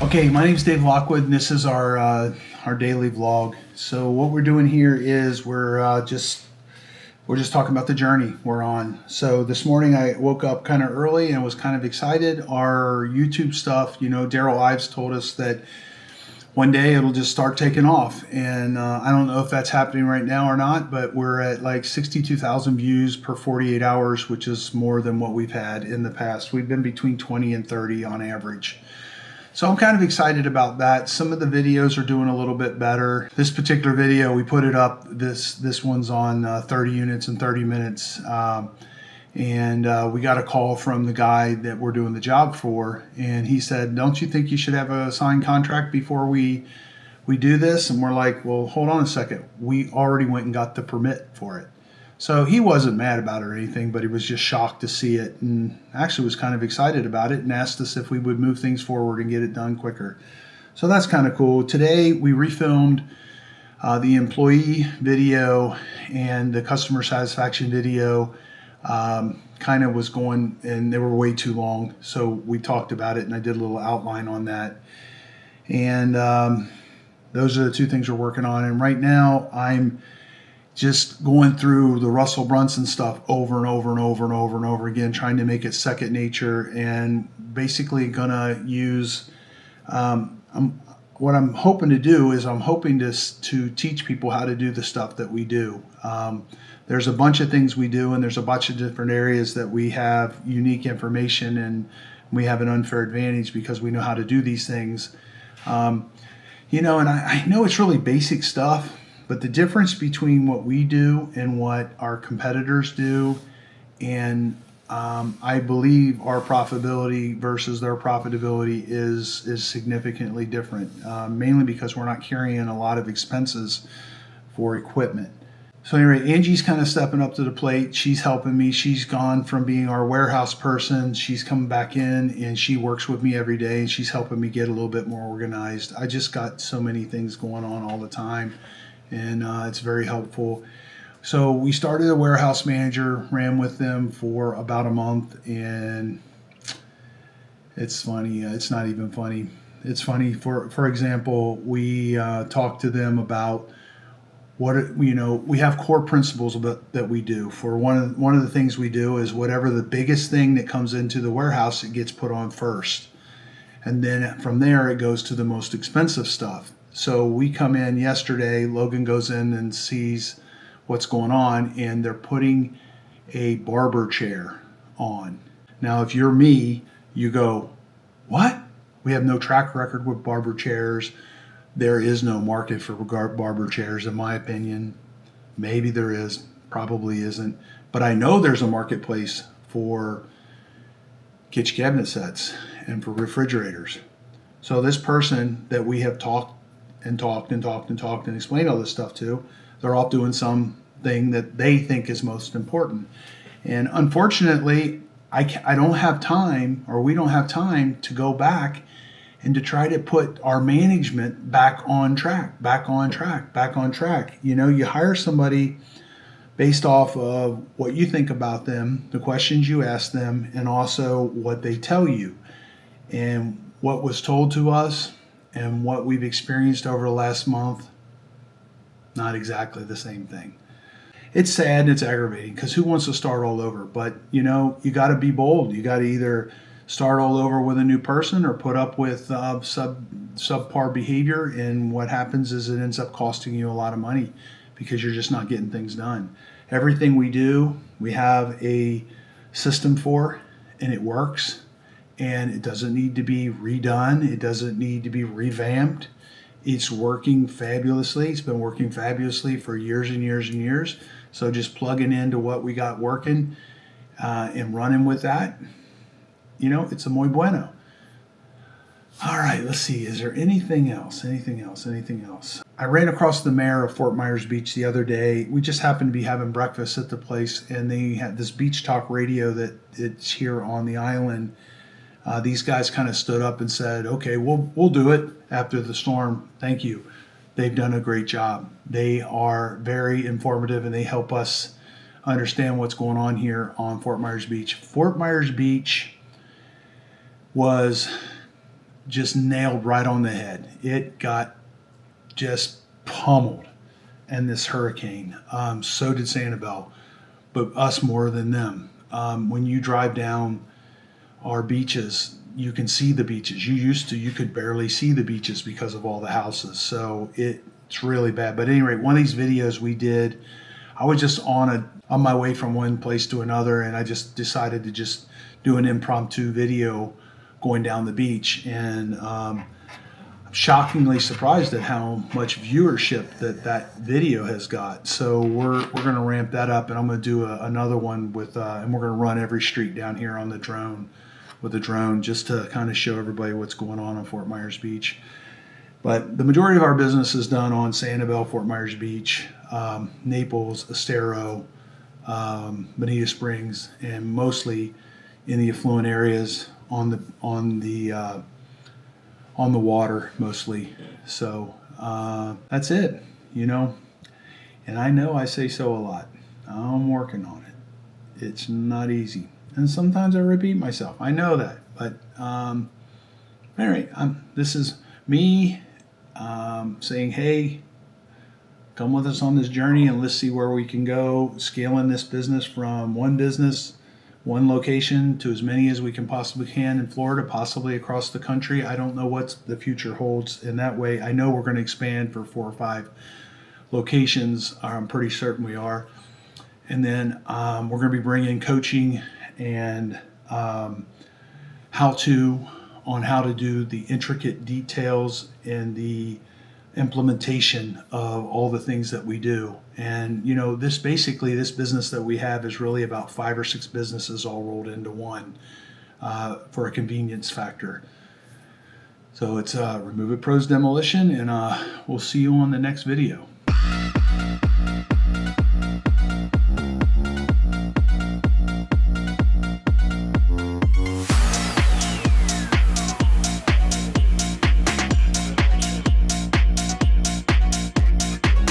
Okay, my name is Dave Lockwood, and this is our daily vlog. So what we're doing here is we're just talking about the journey we're on. So this morning I woke up kind of early and was kind of excited. Our YouTube stuff, Daryl Ives told us that one day it'll just start taking off, and I don't know if that's happening right now or not, but we're at like 62,000 views per 48 hours, which is more than what we've had in the past. We've been between 20 and 30 on average. So I'm kind of excited about that. Some of the videos are doing a little bit better. This particular video, we put it up, this one's on 30 units in 30 minutes. And we got a call from the guy that we're doing the job for, and he said, "Don't you think you should have a signed contract before we do this?" And we're like, "Well, hold on a second. We already went and got the permit for it." So he wasn't mad about it or anything, but he was just shocked to see it, and actually was kind of excited about it and asked us if we would move things forward and get it done quicker. So that's kind of cool. Today we refilmed the employee video and the customer satisfaction video. Kind of was going, and they were way too long, so we talked about it and I did a little outline on that. And those are the two things we're working on. And right now I'm just going through the Russell Brunson stuff over and over and over and over and over again, trying to make it second nature, and basically gonna use what I'm hoping to do is I'm hoping to teach people how to do the stuff that we do. There's a bunch of things we do, and there's a bunch of different areas that we have unique information, and we have an unfair advantage because we know how to do these things. And I know it's really basic stuff, but the difference between what we do and what our competitors do, and I believe our profitability versus their profitability is significantly different, mainly because we're not carrying a lot of expenses for equipment. So anyway, Angie's kind of stepping up to the plate. She's helping me. She's gone from being our warehouse person. She's coming back in, and she works with me every day, and she's helping me get a little bit more organized. I just got so many things going on all the time, and it's very helpful. So we started a warehouse manager, ran with them for about a month, and it's funny. It's not even funny. It's funny. For example, we talked to them about we have core principles that we do. For one of the things we do is whatever the biggest thing that comes into the warehouse, it gets put on first, and then from there it goes to the most expensive stuff. So we come in yesterday, Logan goes in and sees what's going on, and they're putting a barber chair on. Now, if you're me, you go, "What? We have no track record with barber chairs. There is no market for barber chairs, in my opinion." Maybe there is, probably isn't. But I know there's a marketplace for kitchen cabinet sets and for refrigerators. So this person that we have talked and explained all this stuff to, they're off doing something that they think is most important. And unfortunately, I don't have time, or we don't have time to go back and to try to put our management back on track. You hire somebody based off of what you think about them, the questions you ask them, and also what they tell you. And what was told to us and what we've experienced over the last month, not exactly the same thing. It's sad and it's aggravating, because who wants to start all over? But you got to be bold. You got to either start all over with a new person or put up with subpar behavior, and what happens is it ends up costing you a lot of money because you're just not getting things done. Everything we do, we have a system for, and it works, and it doesn't need to be redone. It doesn't need to be revamped. It's working fabulously. It's been working fabulously for years and years and years. So just plugging into what we got working and running with that, it's a muy bueno. All right, let's see. Is there anything else? Anything else? I ran across the mayor of Fort Myers Beach the other day. We just happened to be having breakfast at the place, and they had this beach talk radio that it's here on the island. These guys kind of stood up and said, "Okay, we'll do it after the storm. Thank you." They've done a great job. They are very informative, and they help us understand what's going on here on Fort Myers Beach. Fort Myers Beach was just nailed right on the head. It got just pummeled in this hurricane. So did Sanibel, but us more than them. When you drive down our beaches, you can see the beaches. You could barely see the beaches because of all the houses. So it's really bad. But at any rate, one of these videos we did, I was just on my way from one place to another, and I just decided to just do an impromptu video going down the beach. And I'm shockingly surprised at how much viewership that video has got. So we're going to ramp that up, and I'm going to do another one with, and we're going to run every street down here on the drone, with a drone, just to kind of show everybody what's going on Fort Myers Beach. But the majority of our business is done on Sanibel, Fort Myers Beach, Naples, Estero, Bonita Springs, and mostly in the affluent areas on the water mostly. So that's it, And I know I say so a lot. I'm working on it. It's not easy. And sometimes I repeat myself. I know that. But anyway, this is me saying, hey, come with us on this journey and let's see where we can go, scaling this business from one location to as many as we can possibly can in Florida, possibly across the country. I don't know what the future holds in that way. I know we're going to expand for 4 or 5 locations. I'm pretty certain we are. And then we're going to be bringing coaching and how to do the intricate details and the implementation of all the things that we do. And this business that we have is really about 5 or 6 businesses all rolled into one for a convenience factor. So it's Remove It Pros Demolition, and we'll see you on the next video.